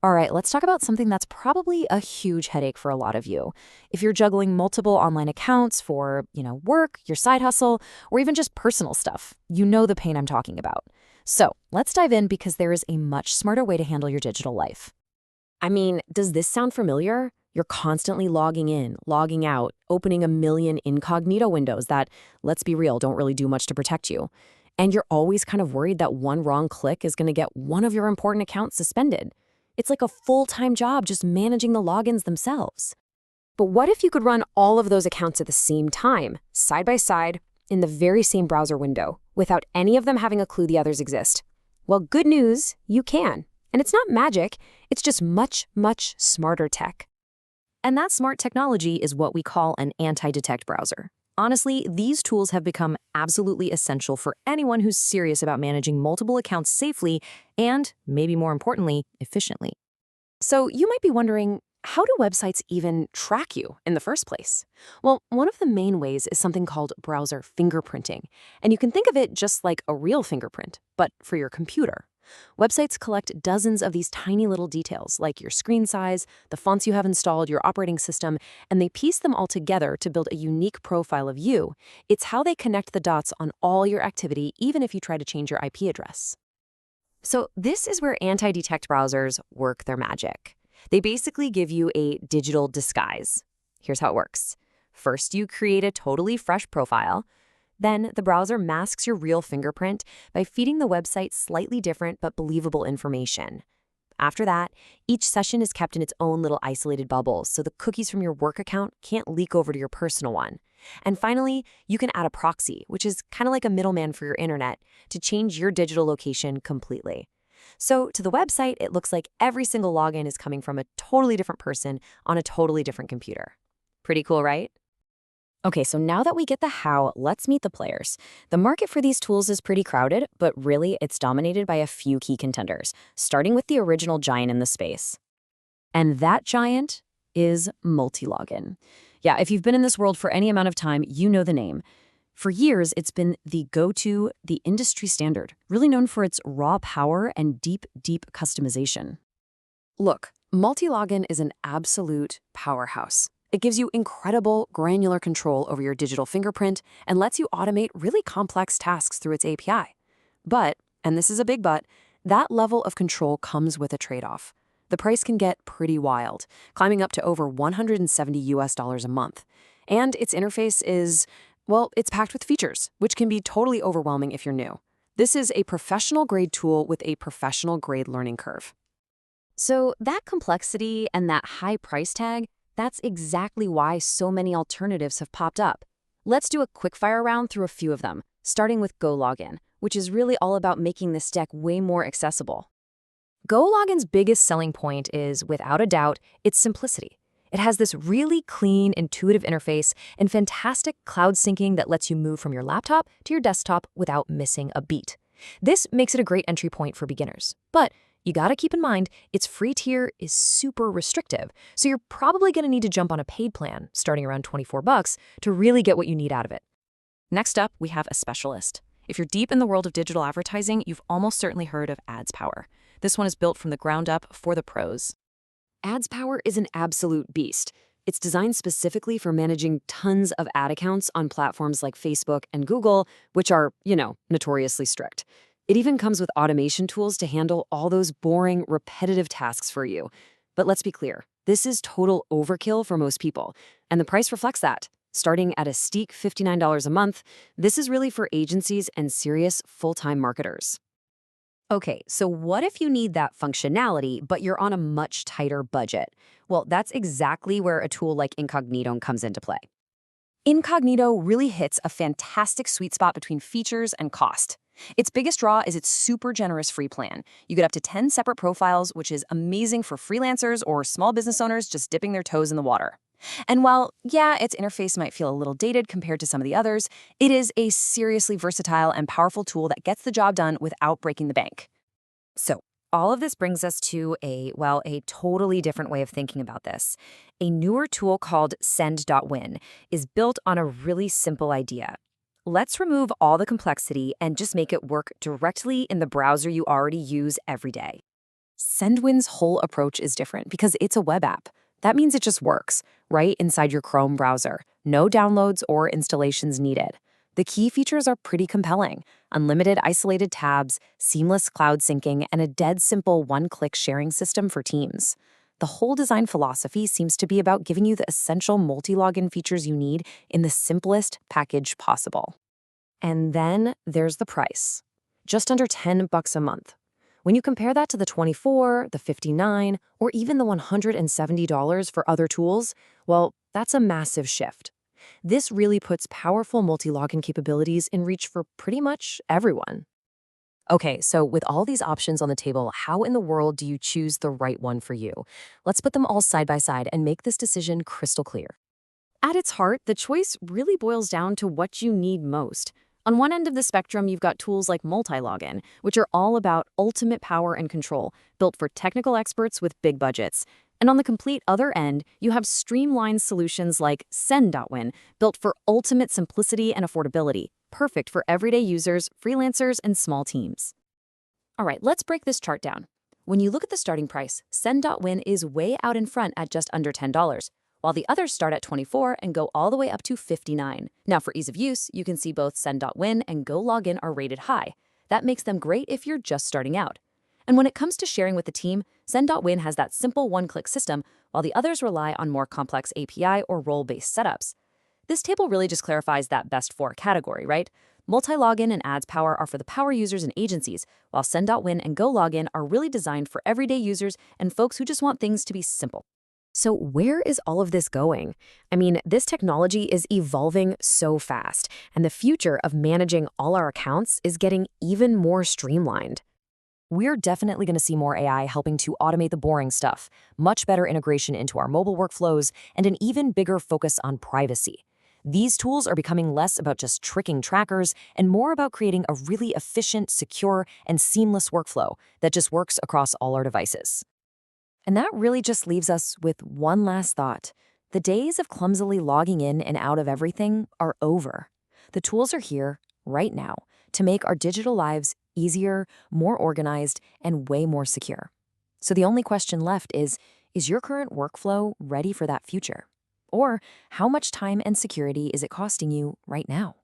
All right, let's talk about something that's probably a huge headache for a lot of you. If you're juggling multiple online accounts for, work, your side hustle, or even just personal stuff, you know the pain I'm talking about. So let's dive in because there is a much smarter way to handle your digital life. I mean, does this sound familiar? You're constantly logging in, logging out, opening a million incognito windows that, let's be real, don't really do much to protect you. And you're always kind of worried that one wrong click is going to get one of your important accounts suspended. It's like a full-time job just managing the logins themselves. But what if you could run all of those accounts at the same time, side by side, in the very same browser window, without any of them having a clue the others exist? Well, good news, you can. And it's not magic, it's just much, much smarter tech. And that smart technology is what we call an anti-detect browser. Honestly, these tools have become absolutely essential for anyone who's serious about managing multiple accounts safely and, maybe more importantly, efficiently. So you might be wondering, how do websites even track you in the first place? Well, one of the main ways is something called browser fingerprinting. And you can think of it just like a real fingerprint, but for your computer. Websites collect dozens of these tiny little details, like your screen size, the fonts you have installed, your operating system, and they piece them all together to build a unique profile of you. It's how they connect the dots on all your activity, even if you try to change your IP address. So this is where anti-detect browsers work their magic. They basically give you a digital disguise. Here's how it works. First, you create a totally fresh profile. Then, the browser masks your real fingerprint by feeding the website slightly different but believable information. After that, each session is kept in its own little isolated bubble, so the cookies from your work account can't leak over to your personal one. And finally, you can add a proxy, which is kind of like a middleman for your internet, to change your digital location completely. So to the website, it looks like every single login is coming from a totally different person on a totally different computer. Pretty cool, right? Okay, so now that we get the how, let's meet the players. The market for these tools is pretty crowded, but really it's dominated by a few key contenders, starting with the original giant in the space. And that giant is Multilogin. Yeah, if you've been in this world for any amount of time, you know the name. For years, it's been the go-to, the industry standard, really known for its raw power and deep customization. Look, Multilogin is an absolute powerhouse. It gives you incredible granular control over your digital fingerprint and lets you automate really complex tasks through its API. But, and this is a big but, that level of control comes with a trade-off. The price can get pretty wild, climbing up to over $170 a month. And its interface is, well, it's packed with features, which can be totally overwhelming if you're new. This is a professional-grade tool with a professional-grade learning curve. So that complexity and that high price tag, that's exactly why so many alternatives have popped up. Let's do a quick-fire round through a few of them, starting with GoLogin, which is really all about making this deck way more accessible. GoLogin's biggest selling point is, without a doubt, its simplicity. It has this really clean, intuitive interface and fantastic cloud syncing that lets you move from your laptop to your desktop without missing a beat. This makes it a great entry point for beginners. But you gotta keep in mind, its free tier is super restrictive, so you're probably gonna need to jump on a paid plan, starting around $24, to really get what you need out of it. Next up, we have a specialist. If you're deep in the world of digital advertising, you've almost certainly heard of Ads Power. This one is built from the ground up for the pros. Ads Power is an absolute beast. It's designed specifically for managing tons of ad accounts on platforms like Facebook and Google, which are, notoriously strict. It even comes with automation tools to handle all those boring, repetitive tasks for you. But let's be clear, this is total overkill for most people, and the price reflects that. Starting at a steep $59 a month, this is really for agencies and serious full-time marketers. Okay, so what if you need that functionality, but you're on a much tighter budget? Well, that's exactly where a tool like Incognito comes into play. Incognito really hits a fantastic sweet spot between features and cost. Its biggest draw is its super generous free plan. You get up to 10 separate profiles, which is amazing for freelancers or small business owners just dipping their toes in the water. And while, yeah, its interface might feel a little dated compared to some of the others, it is a seriously versatile and powerful tool that gets the job done without breaking the bank. So, all of this brings us to a totally different way of thinking about this. A newer tool called Send.win is built on a really simple idea. Let's remove all the complexity and just make it work directly in the browser you already use every day. Sendwin's whole approach is different because it's a web app. That means it just works, right inside your Chrome browser. No downloads or installations needed. The key features are pretty compelling. Unlimited isolated tabs, seamless cloud syncing, and a dead simple one-click sharing system for teams. The whole design philosophy seems to be about giving you the essential multi-login features you need in the simplest package possible. And then there's the price. Just under $10 a month. When you compare that to the $24, the $59, or even the $170 for other tools, well, that's a massive shift. This really puts powerful multi-login capabilities in reach for pretty much everyone. Okay, so with all these options on the table, how in the world do you choose the right one for you? Let's put them all side by side and make this decision crystal clear. At its heart, the choice really boils down to what you need most. On one end of the spectrum, you've got tools like Multilogin, which are all about ultimate power and control, built for technical experts with big budgets. And on the complete other end, you have streamlined solutions like Send.win, built for ultimate simplicity and affordability, perfect for everyday users, freelancers, and small teams. All right, let's break this chart down. When you look at the starting price, Send.win is way out in front at just under $10, while the others start at $24 and go all the way up to $59. Now, for ease of use, you can see both Send.win and GoLogin are rated high. That makes them great if you're just starting out. And when it comes to sharing with the team, Send.win has that simple one-click system, while the others rely on more complex API or role-based setups. This table really just clarifies that best for category, right? Multilogin and Ads Power are for the power users and agencies, while Send.win and GoLogin are really designed for everyday users and folks who just want things to be simple. So where is all of this going? I mean, this technology is evolving so fast, and the future of managing all our accounts is getting even more streamlined. We're definitely going to see more AI helping to automate the boring stuff, much better integration into our mobile workflows, and an even bigger focus on privacy. These tools are becoming less about just tricking trackers and more about creating a really efficient, secure, and seamless workflow that just works across all our devices. And that really just leaves us with one last thought. The days of clumsily logging in and out of everything are over. The tools are here, right now, to make our digital lives easier, more organized, and way more secure. So the only question left is your current workflow ready for that future? Or how much time and security is it costing you right now?